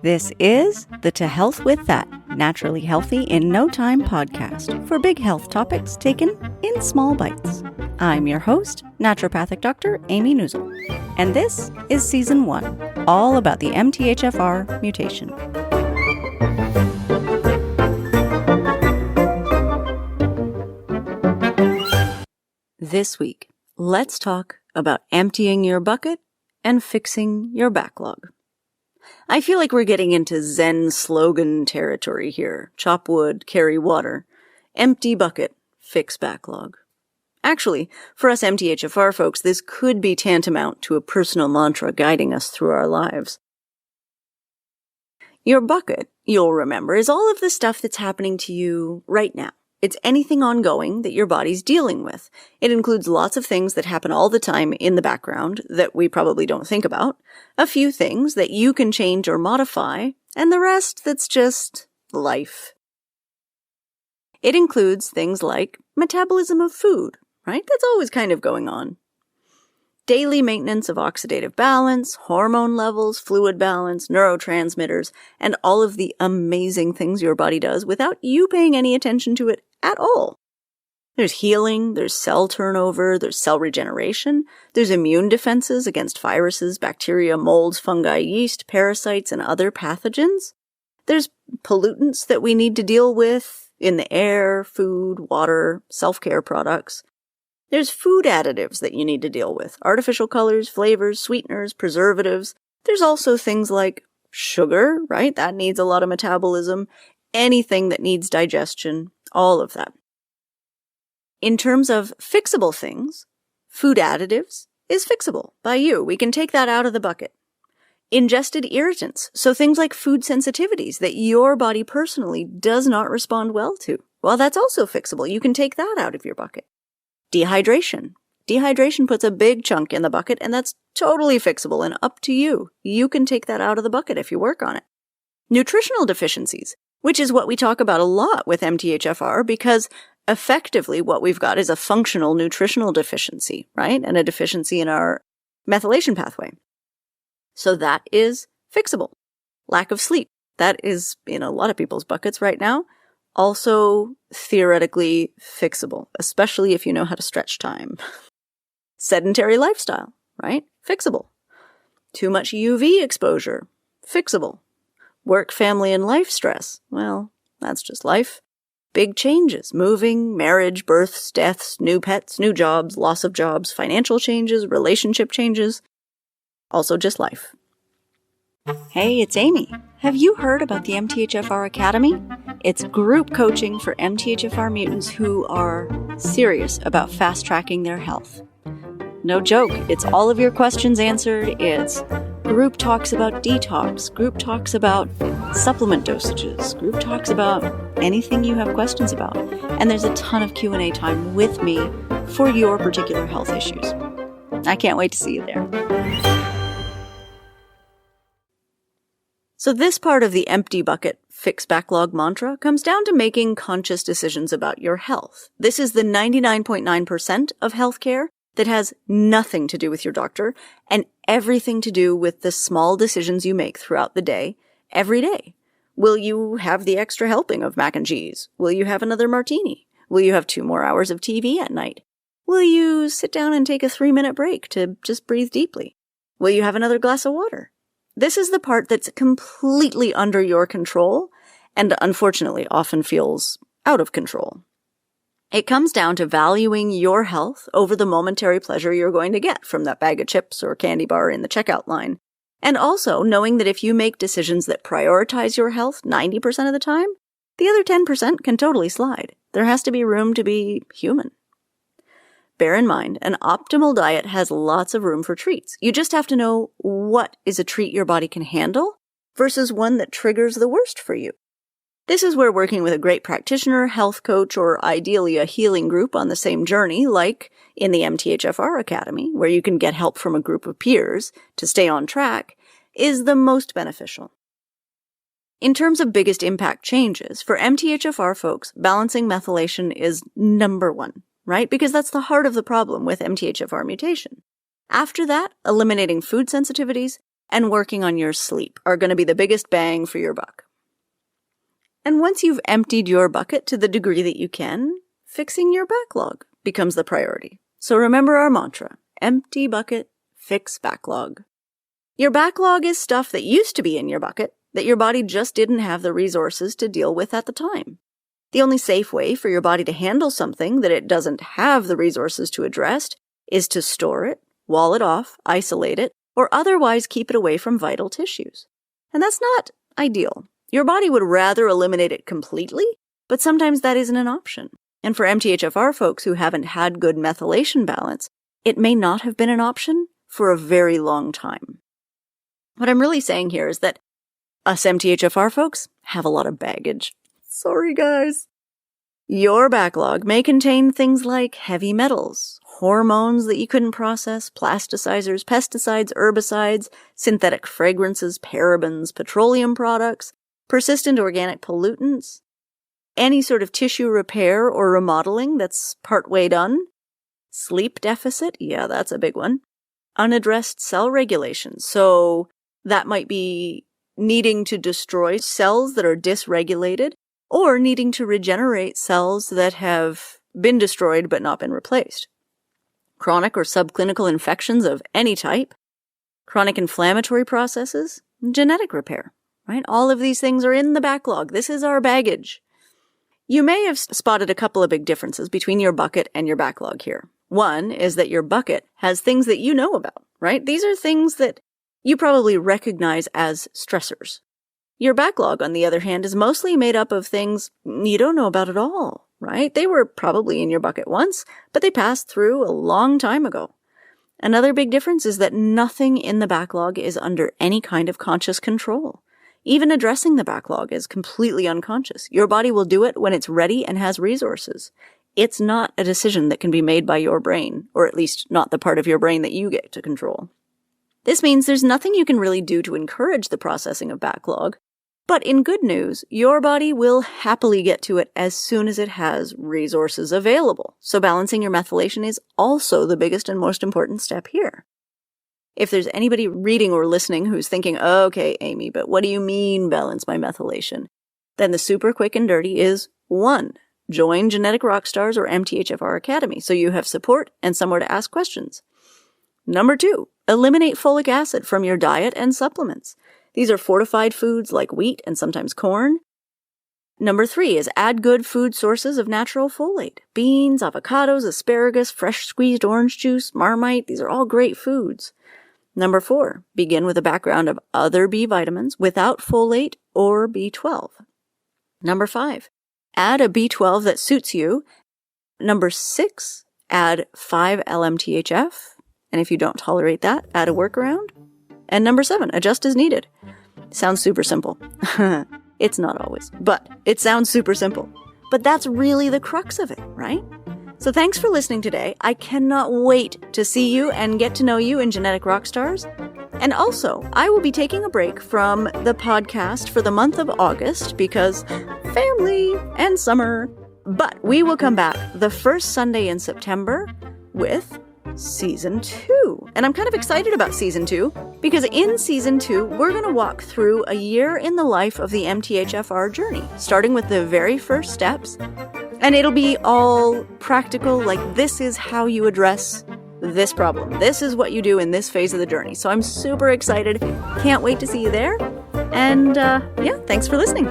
This is the To Health With That, Naturally Healthy in No Time podcast for big health topics taken in small bites. I'm your host, naturopathic Dr. Amy Newsel, and this is Season 1, all about the MTHFR mutation. This week, let's talk about emptying your bucket and fixing your backlog. I feel like we're getting into Zen slogan territory here. Chop wood, carry water. Empty bucket, fix backlog. Actually, for us MTHFR folks, this could be tantamount to a personal mantra guiding us through our lives. Your bucket, you'll remember, is all of the stuff that's happening to you right now. It's anything ongoing that your body's dealing with. It includes lots of things that happen all the time in the background that we probably don't think about, a few things that you can change or modify, and the rest that's just life. It includes things like metabolism of food, right? That's always kind of going on. Daily maintenance of oxidative balance, hormone levels, fluid balance, neurotransmitters, and all of the amazing things your body does without you paying any attention to it at all. There's healing, there's cell turnover, there's cell regeneration, there's immune defenses against viruses, bacteria, molds, fungi, yeast, parasites, and other pathogens. There's pollutants that we need to deal with in the air, food, water, self-care products. There's food additives that you need to deal with. Artificial colors, flavors, sweeteners, preservatives. There's also things like sugar, right? That needs a lot of metabolism. Anything that needs digestion, all of that. In terms of fixable things, food additives is fixable by you. We can take that out of the bucket. Ingested irritants, so things like food sensitivities that your body personally does not respond well to. Well, that's also fixable. You can take that out of your bucket. Dehydration. Dehydration puts a big chunk in the bucket, and that's totally fixable and up to you. You can take that out of the bucket if you work on it. Nutritional deficiencies, which is what we talk about a lot with MTHFR, because effectively what we've got is a functional nutritional deficiency, right? And a deficiency in our methylation pathway. So that is fixable. Lack of sleep. That is in a lot of people's buckets right now. Also theoretically fixable, especially if you know how to stretch time. Sedentary lifestyle, right? Fixable. Too much UV exposure. Fixable. Work, family, and life stress. Well, that's just life. Big changes. Moving, marriage, births, deaths, new pets, new jobs, loss of jobs, financial changes, relationship changes. Also just life. Hey, it's Amy. Have you heard about the MTHFR Academy? It's group coaching for MTHFR mutants who are serious about fast-tracking their health. No joke, it's all of your questions answered. It's group talks about detox, group talks about supplement dosages, group talks about anything you have questions about. And there's a ton of Q&A time with me for your particular health issues. I can't wait to see you there. So this part of the empty bucket fix backlog mantra comes down to making conscious decisions about your health. This is the 99.9% of healthcare that has nothing to do with your doctor and everything to do with the small decisions you make throughout the day, every day. Will you have the extra helping of mac and cheese? Will you have another martini? Will you have 2 more hours of TV at night? Will you sit down and take a 3-minute break to just breathe deeply? Will you have another glass of water? This is the part that's completely under your control and unfortunately often feels out of control. It comes down to valuing your health over the momentary pleasure you're going to get from that bag of chips or candy bar in the checkout line. And also knowing that if you make decisions that prioritize your health 90% of the time, the other 10% can totally slide. There has to be room to be human. Bear in mind, an optimal diet has lots of room for treats. You just have to know what is a treat your body can handle versus one that triggers the worst for you. This is where working with a great practitioner, health coach, or ideally a healing group on the same journey, like in the MTHFR Academy, where you can get help from a group of peers to stay on track, is the most beneficial. In terms of biggest impact changes, for MTHFR folks, balancing methylation is number one. Right? Because that's the heart of the problem with MTHFR mutation. After that, eliminating food sensitivities and working on your sleep are going to be the biggest bang for your buck. And once you've emptied your bucket to the degree that you can, fixing your backlog becomes the priority. So remember our mantra, empty bucket, fix backlog. Your backlog is stuff that used to be in your bucket that your body just didn't have the resources to deal with at the time. The only safe way for your body to handle something that it doesn't have the resources to address is to store it, wall it off, isolate it, or otherwise keep it away from vital tissues. And that's not ideal. Your body would rather eliminate it completely, but sometimes that isn't an option. And for MTHFR folks who haven't had good methylation balance, it may not have been an option for a very long time. What I'm really saying here is that us MTHFR folks have a lot of baggage. Sorry, guys. Your backlog may contain things like heavy metals, hormones that you couldn't process, plasticizers, pesticides, herbicides, synthetic fragrances, parabens, petroleum products, persistent organic pollutants, any sort of tissue repair or remodeling that's partway done, sleep deficit, yeah, that's a big one, unaddressed cell regulation, so that might be needing to destroy cells that are dysregulated or needing to regenerate cells that have been destroyed but not been replaced. Chronic or subclinical infections of any type, chronic inflammatory processes, genetic repair, right? All of these things are in the backlog. This is our baggage. You may have spotted a couple of big differences between your bucket and your backlog here. One is that your bucket has things that you know about, right? These are things that you probably recognize as stressors. Your backlog, on the other hand, is mostly made up of things you don't know about at all, right? They were probably in your bucket once, but they passed through a long time ago. Another big difference is that nothing in the backlog is under any kind of conscious control. Even addressing the backlog is completely unconscious. Your body will do it when it's ready and has resources. It's not a decision that can be made by your brain, or at least not the part of your brain that you get to control. This means there's nothing you can really do to encourage the processing of backlog, but in good news, your body will happily get to it as soon as it has resources available. So balancing your methylation is also the biggest and most important step here. If there's anybody reading or listening who's thinking, okay, Amy, but what do you mean balance my methylation? Then the super quick and dirty is 1. Join Genetic ROCKSTARS or MTHFR Academy so you have support and somewhere to ask questions. Number 2, eliminate folic acid from your diet and supplements. These are fortified foods like wheat and sometimes corn. Number 3 is add good food sources of natural folate. Beans, avocados, asparagus, fresh squeezed orange juice, Marmite, these are all great foods. Number 4, begin with a background of other B vitamins without folate or B12. Number 5, add a B12 that suits you. Number 6, add 5-LMTHF. And if you don't tolerate that, add a workaround. And number 7, adjust as needed. Sounds super simple. It's not always, but it sounds super simple. But that's really the crux of it, right? So thanks for listening today. I cannot wait to see you and get to know you in Genetic ROCKSTARS. And also, I will be taking a break from the podcast for the month of August because family and summer. But we will come back the first Sunday in September with Season 2. And I'm kind of excited about Season 2 because in Season 2, we're going to walk through a year in the life of the MTHFR journey, starting with the very first steps. And it'll be all practical, like this is how you address this problem. This is what you do in this phase of the journey. So I'm super excited. Can't wait to see you there. And yeah, thanks for listening.